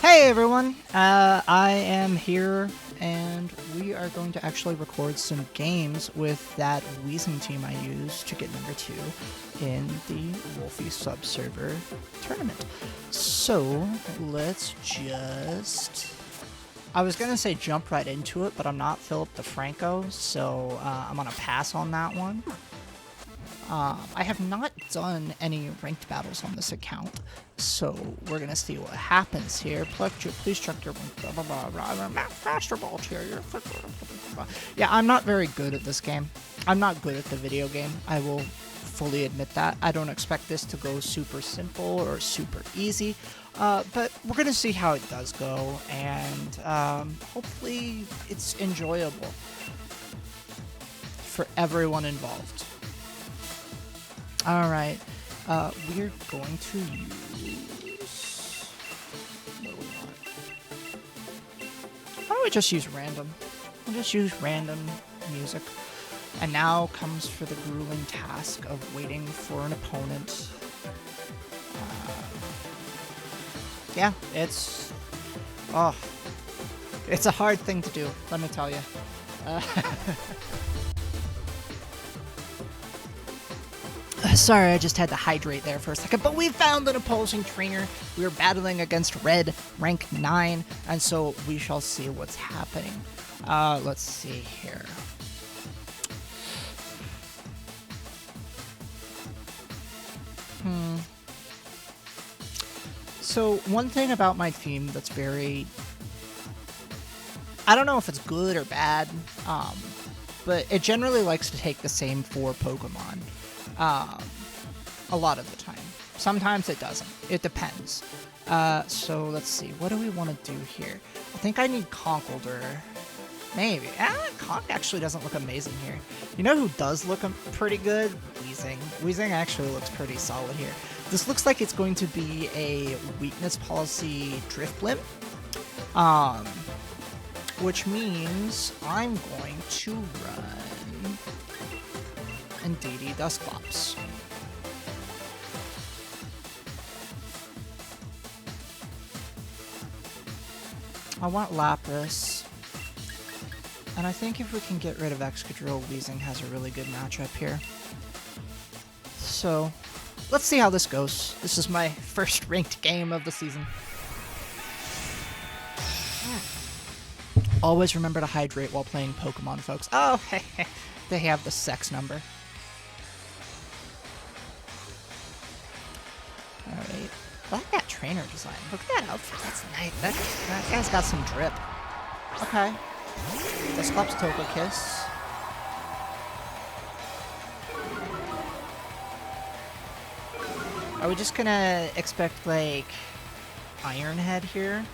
Hey everyone, I am here and we are going to actually record some games with that Weezing team I used to get number 2 in the Wolfie sub-server tournament. So, let's just... I was going to say jump right into it, but I'm not Philip DeFranco, so I'm going to pass on that one. I have not done any ranked battles on this account, so we're gonna see what happens here. Please check your master ball chair. Yeah, I'm not very good at this game. I'm not good at the video game. I will fully admit that. I don't expect this to go super simple or super easy, but we're gonna see how it does go, and hopefully it's enjoyable for everyone involved. Alright, we're going to use... what do we want? Why don't we just use random? We'll just use random music. And now comes for the grueling task of waiting for an opponent. Yeah, it's... oh. It's a hard thing to do, let me tell you. Sorry, I just had to hydrate there for a second, but we found an opposing trainer. We are battling against Red, rank 9, and so we shall see what's happening. Let's see here. So, one thing about my team that's very... I don't know if it's good or bad, but it generally likes to take the same 4 Pokemon. A lot of the time. Sometimes it doesn't. It depends. So let's see. What do we want to do here? I think I need Conkeldurr. Maybe. Conk actually doesn't look amazing here. You know who does look pretty good? Weezing. Weezing actually looks pretty solid here. This looks like it's going to be a weakness policy Drifblim. Which means I'm going to run Indeedee Dusclops. I want Lapras. And I think if we can get rid of Excadrill, Weezing has a really good matchup here. So, let's see how this goes. This is my first ranked game of the season. Always remember to hydrate while playing Pokemon, folks. Oh, they have the sex number. Alright. I like that trainer design. Look at that outfit. That's nice. That guy's got some drip. Okay. Dusclops Togekiss. Are we just gonna expect, like, Iron Head here?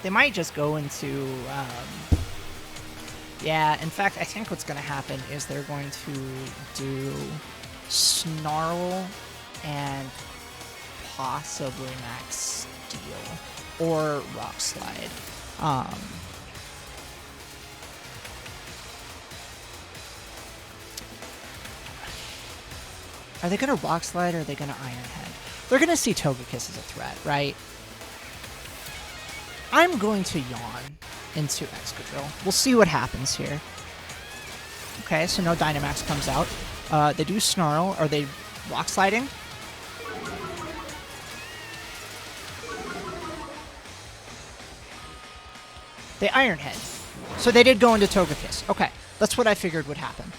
They might just go into, yeah, in fact, I think what's gonna happen is they're going to do Snarl and possibly Max Steel or Rock Slide. Are they gonna Rock Slide or are they gonna Iron Head? They're gonna see Togekiss as a threat, right? I'm going to yawn into Excadrill. We'll see what happens here. Okay, so no Dynamax comes out. They do Snarl. Are they Rock Sliding? They Iron Head. So they did go into Togekiss. Okay, that's what I figured would happen.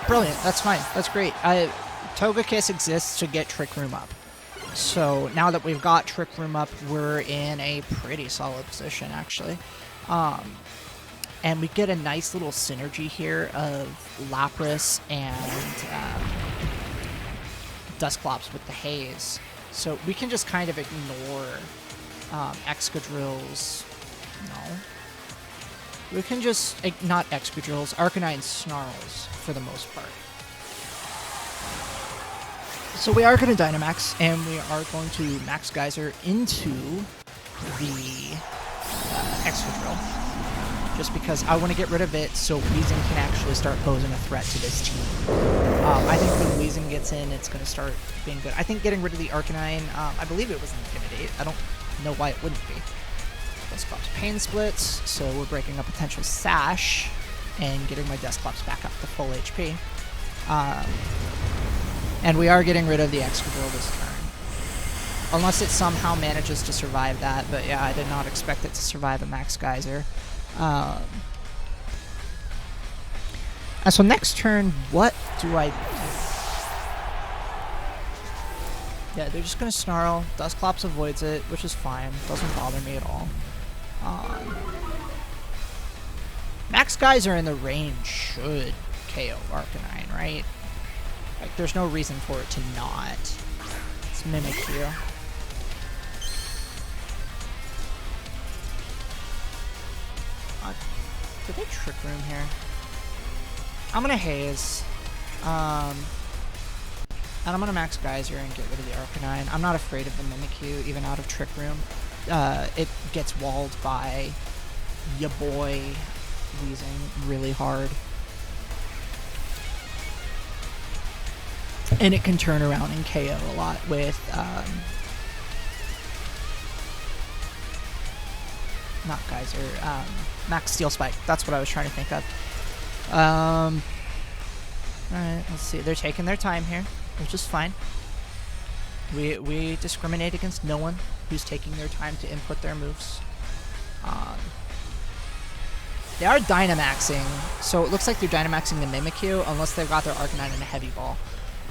Brilliant, that's fine. That's great. Togekiss exists to get Trick Room up. So now that we've got Trick Room up, we're in a pretty solid position, actually. And we get a nice little synergy here of Lapras and Dusclops with the Haze. So we can just kind of ignore Excadrill's... no. We can just... not Excadrill's, Arcanine Snarls for the most part. So we are going to Dynamax, and we are going to Max Geyser into the Excadrill. Just because I want to get rid of it so Weezing can actually start posing a threat to this team. I think when Weezing gets in, it's going to start being good. I think getting rid of the Arcanine, I believe it was Intimidate. I don't know why it wouldn't be. Dusclops Pain Splits, so we're breaking a potential Sash and getting my Dusclops back up to full HP. And we are getting rid of the Excadrill this turn. Unless it somehow manages to survive that, but yeah, I did not expect it to survive a Max Geyser. And so next turn, what do I do? Yeah, they're just gonna Snarl. Dusclops avoids it, which is fine. Doesn't bother me at all. Max Geyser in the range should KO Arcanine, right? Like, there's no reason for it to not. Let's Mimikyu. Did they Trick Room here? I'm gonna Haze. And I'm gonna Max Geyser and get rid of the Arcanine. I'm not afraid of the Mimikyu, even out of Trick Room. It gets walled by ya boy Weezing really hard. And it can turn around and KO a lot with, not Geyser, Max Steel Spike. That's what I was trying to think of. Alright, let's see. They're taking their time here, which is fine. We discriminate against no one who's taking their time to input their moves. They are Dynamaxing, so it looks like they're Dynamaxing the Mimikyu, unless they've got their Arcanine in a Heavy Ball.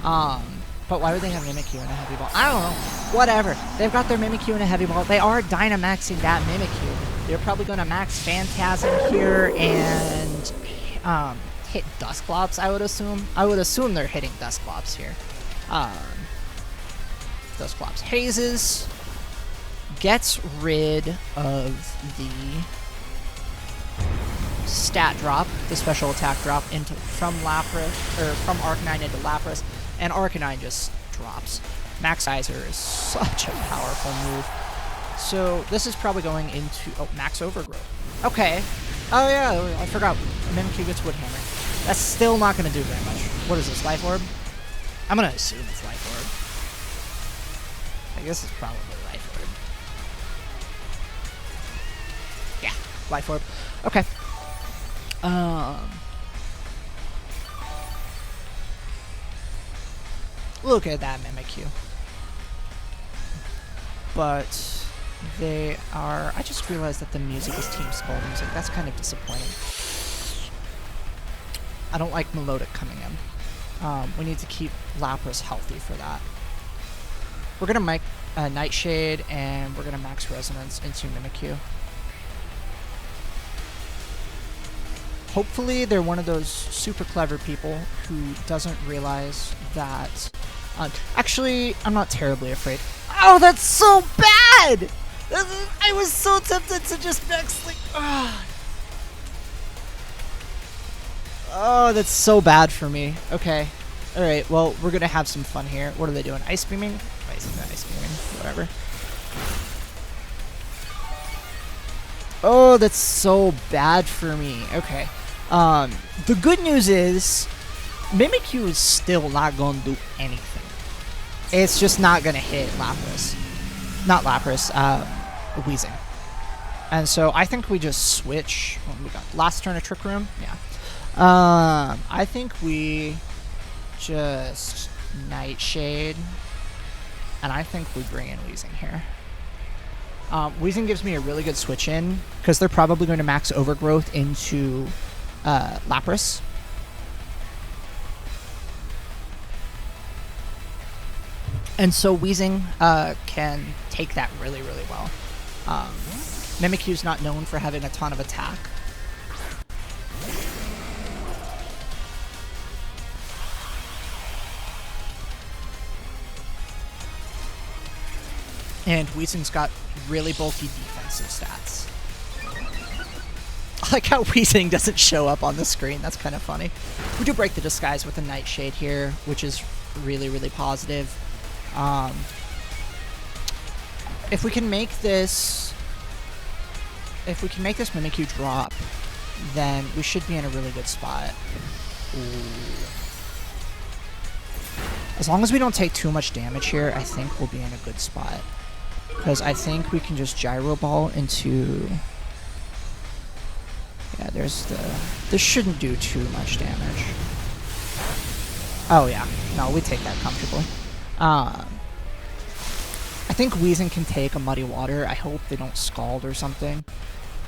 But why would they have Mimikyu in a Heavy Ball? I don't know. Whatever. They've got their Mimikyu in a Heavy Ball. They are Dynamaxing that Mimikyu. They're probably going to max Phantasm here and hit Dusclops, I would assume. I would assume they're hitting Dusclops here. Dusclops hazes. Gets rid of the stat drop, the special attack drop from Arcanine into Lapras, and Arcanine just drops. Max Geyser is such a powerful move. So this is probably going into Max Overgrowth. Okay. Oh yeah, I forgot. Mimikyu gets Wood Hammer. That's still not going to do very much. What is this, Life Orb? I'm going to assume it's Life Orb. I guess it's probably Life Orb. Yeah, Life Orb. Okay. Look at that Mimikyu. But they are... I just realized that the music is Team Skull music. That's kind of disappointing. I don't like Melodic coming in. We need to keep Lapras healthy for that. We're going to make Nightshade, and we're going to Max Resonance into Mimikyu. Hopefully they're one of those super clever people who doesn't realize that... actually, I'm not terribly afraid. Oh, that's so bad! I was so tempted to just Max, like... Oh, that's so bad for me. Okay. Alright, well, we're gonna have some fun here. What are they doing? Ice Beaming? Ice Beaming. Whatever. Oh, that's so bad for me. Okay. The good news is, Mimikyu is still not going to do anything. It's just not going to hit Lapras. Not Lapras, Weezing. And so I think we just switch. What we got? Last turn of Trick Room? Yeah. I think we just Nightshade. And I think we bring in Weezing here. Weezing gives me a really good switch in, because they're probably going to Max Overgrowth into Lapras. And so Weezing can take that really, really well. Mimikyu's not known for having a ton of attack. And Weezing's got really bulky defensive stats. I like how Weezing doesn't show up on the screen. That's kind of funny. We do break the disguise with a Nightshade here, which is really, really positive. If we can make this... If we can make this Mimikyu drop, then we should be in a really good spot. Ooh. As long as we don't take too much damage here, I think we'll be in a good spot. Because I think we can just gyro ball into... Yeah, there's the... This shouldn't do too much damage. Oh yeah, no, we take that comfortably. I think Weezing can take a Muddy Water. I hope they don't Scald or something.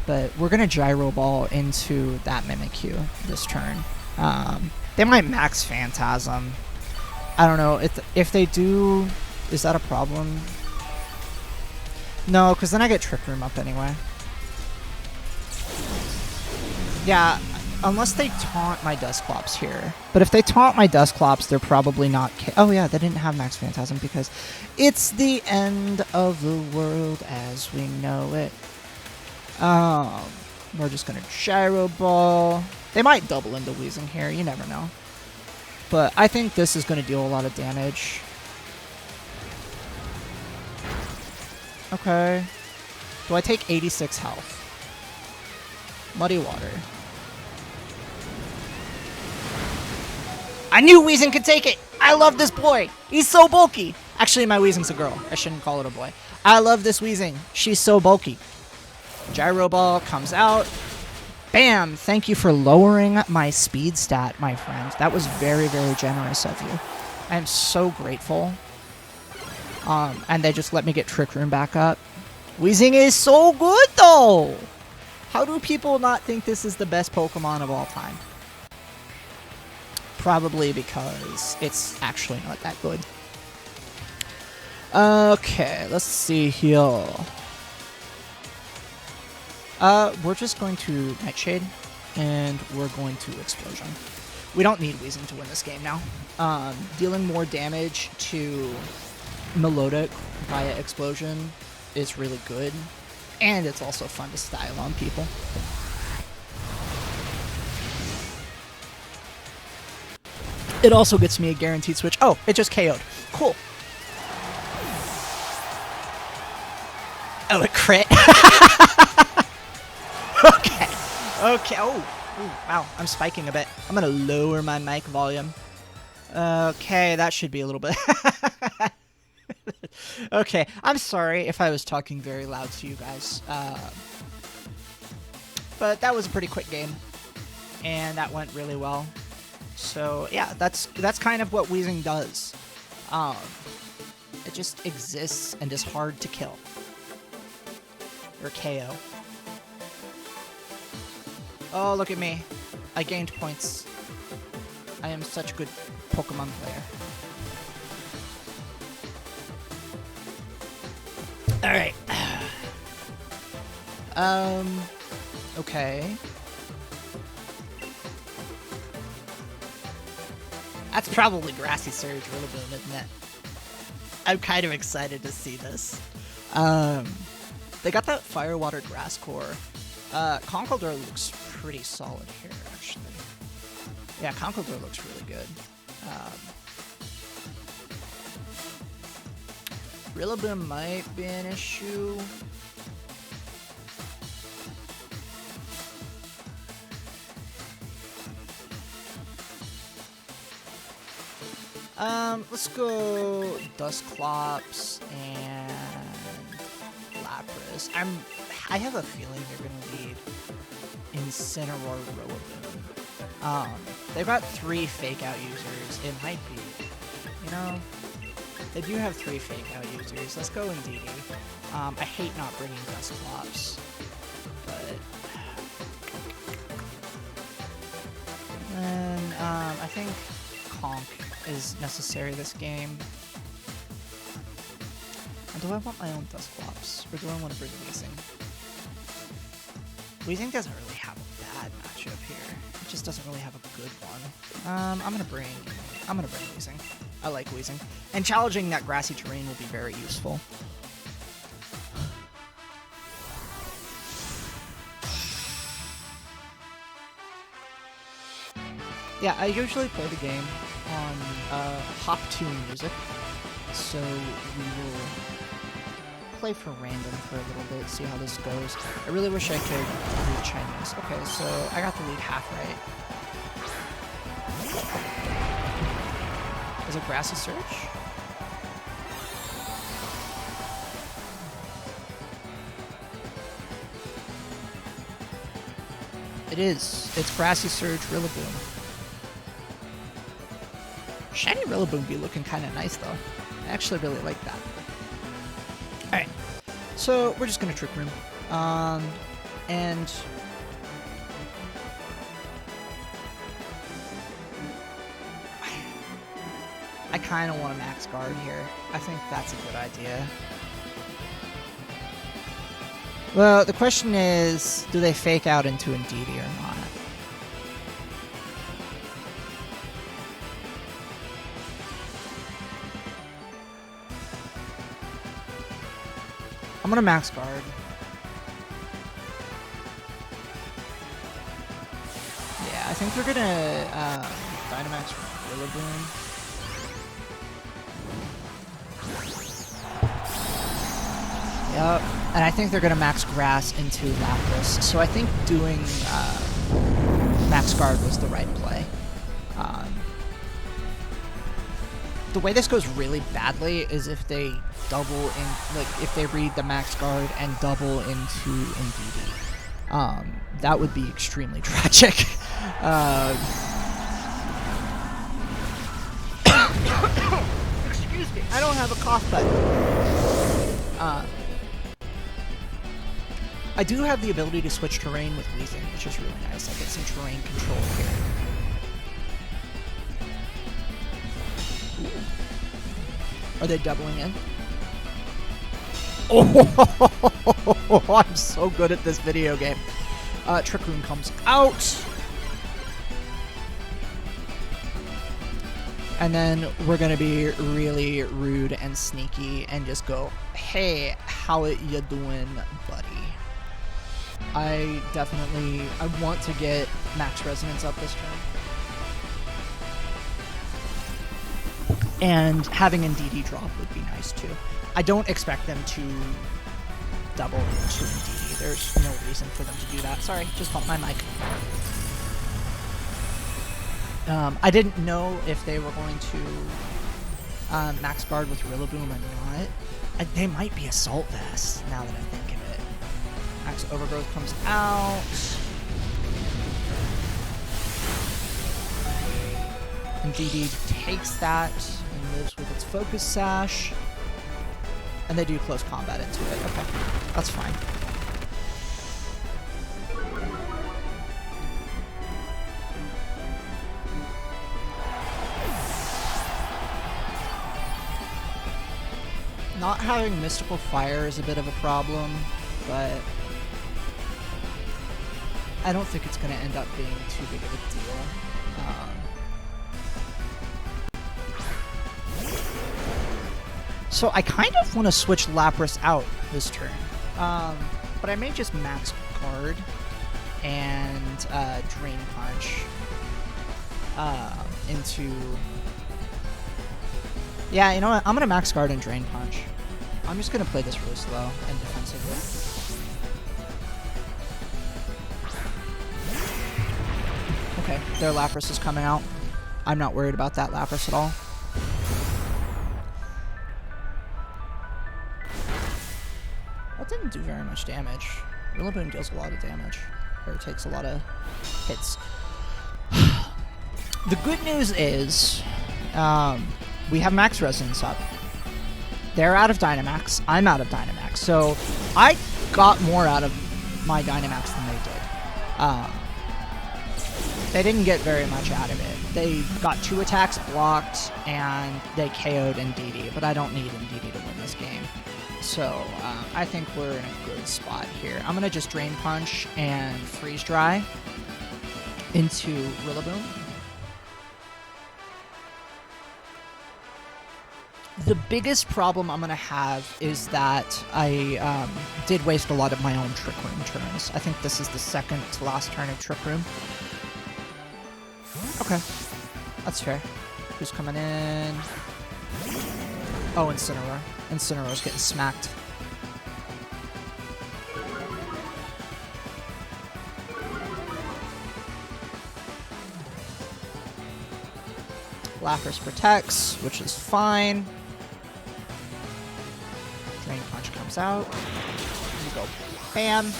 But we're going to Gyro Ball into that Mimikyu this turn. They might max Phantasm. I don't know. If they do, is that a problem? No, because then I get Trick Room up anyway. Yeah, unless they taunt my Dusclops here. But if they taunt my Dusclops, they're probably not... Oh yeah, they didn't have max Phantasm because it's the end of the world as we know it. We're just going to Gyro Ball. They might double into Weezing here, you never know. But I think this is going to deal a lot of damage. Okay. Do I take 86 health? Muddy Water. I knew Weezing could take it! I love this boy! He's so bulky! Actually, my Weezing's a girl. I shouldn't call it a boy. I love this Weezing. She's so bulky. Gyro Ball comes out. Bam! Thank you for lowering my speed stat, my friend. That was very, very generous of you. I am so grateful. And they just let me get Trick Room back up. Weezing is so good, though! How do people not think this is the best Pokemon of all time? Probably because it's actually not that good. Okay, let's see here. We're just going to Nightshade, and we're going to Explosion. We don't need Weezing to win this game now. Dealing more damage to Melodic via Explosion is really good, and it's also fun to style on people. It also gets me a guaranteed switch. Oh, it just KO'd. Cool. Oh, it crit. Okay. Okay. Oh. Ooh, wow. I'm spiking a bit. I'm going to lower my mic volume. Okay, that should be a little bit... Okay, I'm sorry if I was talking very loud to you guys. But that was a pretty quick game. And that went really well. So, yeah, that's kind of what Weezing does. It just exists and is hard to kill. Or KO. Oh, look at me. I gained points. I am such a good Pokemon player. Alright. Okay. That's probably Grassy Surge Rillaboom, isn't it? I'm kind of excited to see this. They got that Fire Water Grass Core. Conkeldurr looks pretty solid here, actually. Yeah, Conkeldurr looks really good. Rillaboom might be an issue. Let's go Dusclops and Lapras. I have a feeling they're gonna lead Incineroar Rillaboom. They've got 3 fake out users. It might be, you know, they do have 3 fake out users. Let's go Indeedee. I hate not bringing Dusclops, but then I think Conk is necessary this game. And do I want my own Dusclops, or do I want to bring Weezing? Weezing doesn't really have a bad matchup here. It just doesn't really have a good one. I'm gonna bring Weezing. I like Weezing. And challenging that grassy terrain will be very useful. Yeah, I usually play the game on Hop Tune music, so we will play for random for a little bit, see how this goes. I really wish I could read Chinese. Okay, so I got the lead half right. Is it Grassy Surge? It is. It's Grassy Surge Rillaboom. Shiny Rillaboom be looking kind of nice, though. I actually really like that. Alright. So, we're just going to Trick Room. And... I kind of want a Max Guard here. I think that's a good idea. Well, the question is, do they fake out into Indeedee or not? I'm gonna Max Guard. Yeah, I think they're gonna Dynamax Rillaboom. Yep, and I think they're going to Max Grass into Lapras, so I think doing Max Guard was the right play. The way this goes really badly is if they double in, like, if they read the Max Guard and double into Indeedee. That would be extremely tragic. Excuse me, I don't have a cough button. I do have the ability to switch terrain with Weezing, which is really nice. I get some terrain control here. Ooh. Are they doubling in? Oh, I'm so good at this video game. Trick Room comes out. And then we're going to be really rude and sneaky and just go, hey, how it you doing, buddy? I want to get Max Resonance up this turn. And having Indeedee drop would be nice too. I don't expect them to double into Indeedee. There's no reason for them to do that. Sorry, just bumped my mic. I didn't know if they were going to Max Guard with Rillaboom or not. They might be Assault Vest, now that I think of it. Max Overgrowth comes out. Indeedee takes that and lives with its Focus Sash. And they do close combat into it. Okay, that's fine. Not having Mystical Fire is a bit of a problem, but I don't think it's going to end up being too big of a deal. So I kind of want to switch Lapras out this turn, but I may just Max Guard and Drain Punch into... Yeah, you know what? I'm going to Max Guard and Drain Punch. I'm just going to play this really slow and defensively. Okay, their Lapras is coming out. I'm not worried about that Lapras at all. That didn't do very much damage. Rillaboom deals a lot of damage. Or it takes a lot of hits. The good news is... we have Max Resonance up. They're out of Dynamax. I'm out of Dynamax. So I got more out of my Dynamax than they did. They didn't get very much out of it. They got 2 attacks blocked, and they KO'd Indeedee, but I don't need Indeedee to win this game. So I think we're in a good spot here. I'm going to just Drain Punch and Freeze Dry into Rillaboom. The biggest problem I'm going to have is that I did waste a lot of my own Trick Room turns. I think this is the second to last turn of Trick Room. Okay, that's fair. Who's coming in? Oh, Incineroar. Incineroar's getting smacked. Lapras protects, which is fine. Drain Punch comes out. You go bam.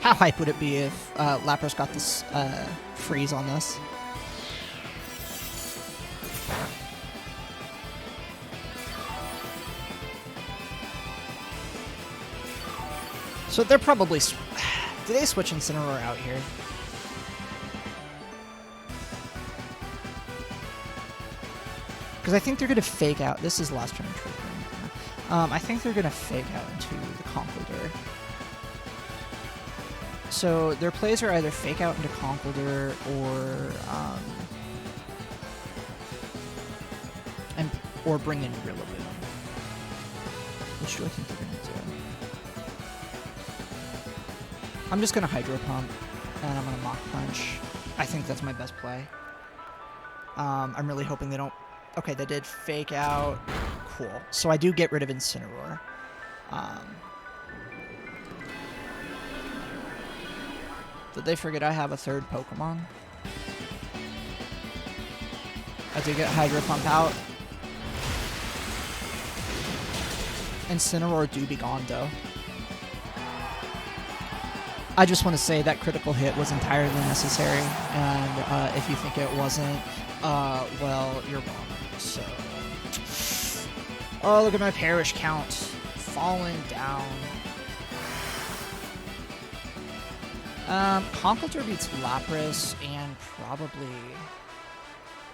How hype would it be if Lapras got this freeze on this? So they're probably... Do they switch Incineroar out here? Because I think they're going to fake out. This is last turn triggering. I think they're going to fake out into the Conkeldurr. So their plays are either fake out into Conkeldurr or bring in Rillaboom. Which do I think they're going to do? I'm just going to Hydro Pump, and I'm going to Mach Punch. I think that's my best play. I'm really hoping they don't... Okay, they did fake out. Cool. So I do get rid of Incineroar. Did they forget I have a third Pokemon? I did get Hydro Pump out. Incineroar do be gone, though. I just want to say that critical hit was entirely necessary, and if you think it wasn't, well, you're wrong. So, oh, look at my Perish count falling down. Conkeldurr beats Lapras and probably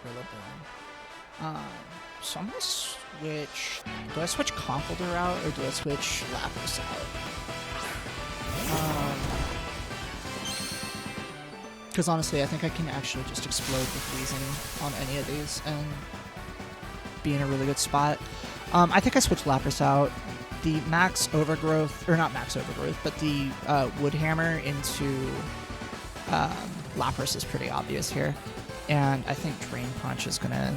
Rillaboom. So I'm gonna switch. Do I switch Conkeldurr out or do I switch Lapras out? Because honestly, I think I can actually just explode with Weezing on any of these and be in a really good spot. I think I switched Lapras out. The max overgrowth, or not max overgrowth, but the wood hammer into Lapras is pretty obvious here. And I think Drain Punch is going to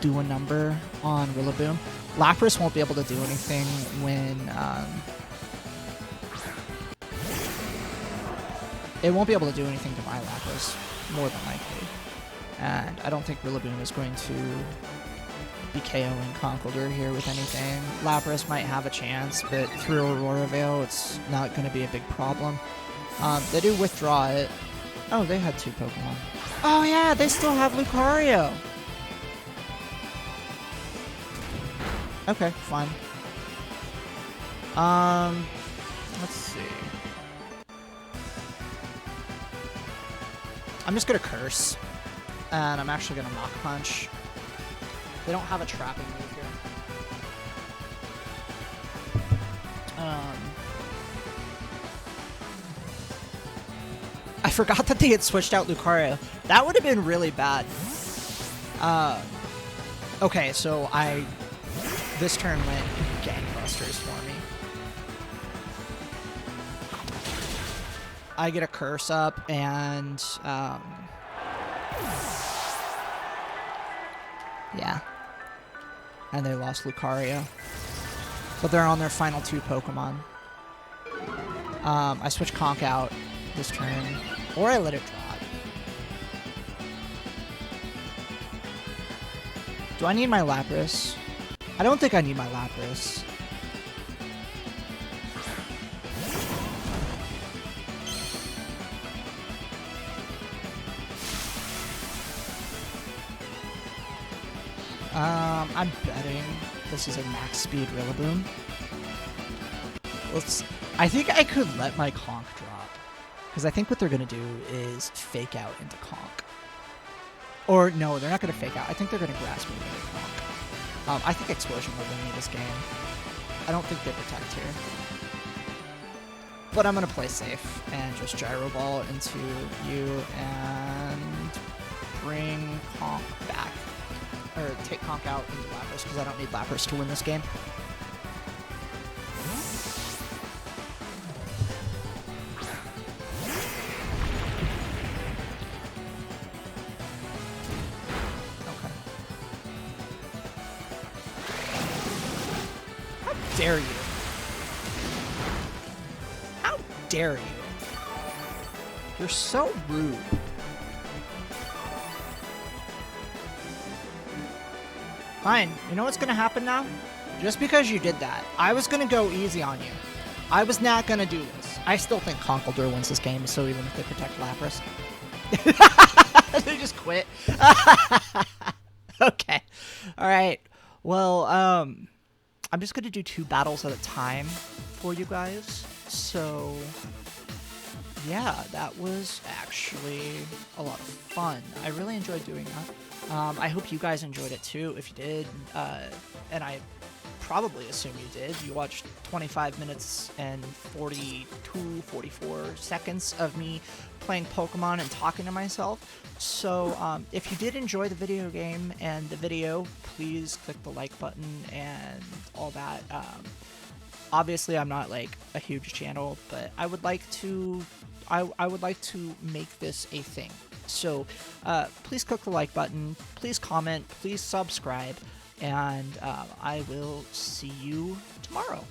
do a number on Rillaboom. Lapras won't be able to do anything when... it won't be able to do anything to my Lapras, more than likely. And I don't think Rillaboom is going to be KOing Conkeldurr here with anything. Lapras might have a chance, but through Aurora Veil, it's not going to be a big problem. They do withdraw it. Oh, they had two Pokemon. Oh yeah, they still have Lucario! Okay, fine. Let's see. I'm just gonna Curse, and I'm actually gonna Mach Punch. They don't have a trapping move here. I forgot that they had switched out Lucario. That would have been really bad. Okay, so this turn went gangbusters for me. I get a Curse up, and yeah. And they lost Lucario. But they're on their final two Pokemon. I switch Conk out this turn, or I let it drop. Do I need my Lapras? I don't think I need my Lapras. I'm betting this is a max speed Rillaboom. I think I could let my Conk drop. Because I think what they're going to do is fake out into Conk. Or no, they're not going to fake out. I think they're going to Grass Move into Conk. I think Explosion will win me this game. I don't think they protect here. But I'm going to play safe and just Gyro Ball into you and bring Conk back. Or take Conk out into Lapras, because I don't need Lapras to win this game. Okay. How dare you? How dare you? You're so rude. Fine. You know what's going to happen now? Just because you did that, I was going to go easy on you. I was not going to do this. I still think Conkeldurr wins this game, so even if they protect Lapras. They just quit. Okay. Alright. Well, I'm just going to do 2 battles at a time for you guys. So, yeah, that was actually a lot of fun. I really enjoyed doing that. I hope you guys enjoyed it too. If you did, and I probably assume you did, you watched 25 minutes and 44 seconds of me playing Pokemon and talking to myself. So if you did enjoy the video game and the video, please click the like button and all that. Obviously, I'm not like a huge channel, but I would like to make this a thing. So please click the like button, please comment, please subscribe, and I will see you tomorrow.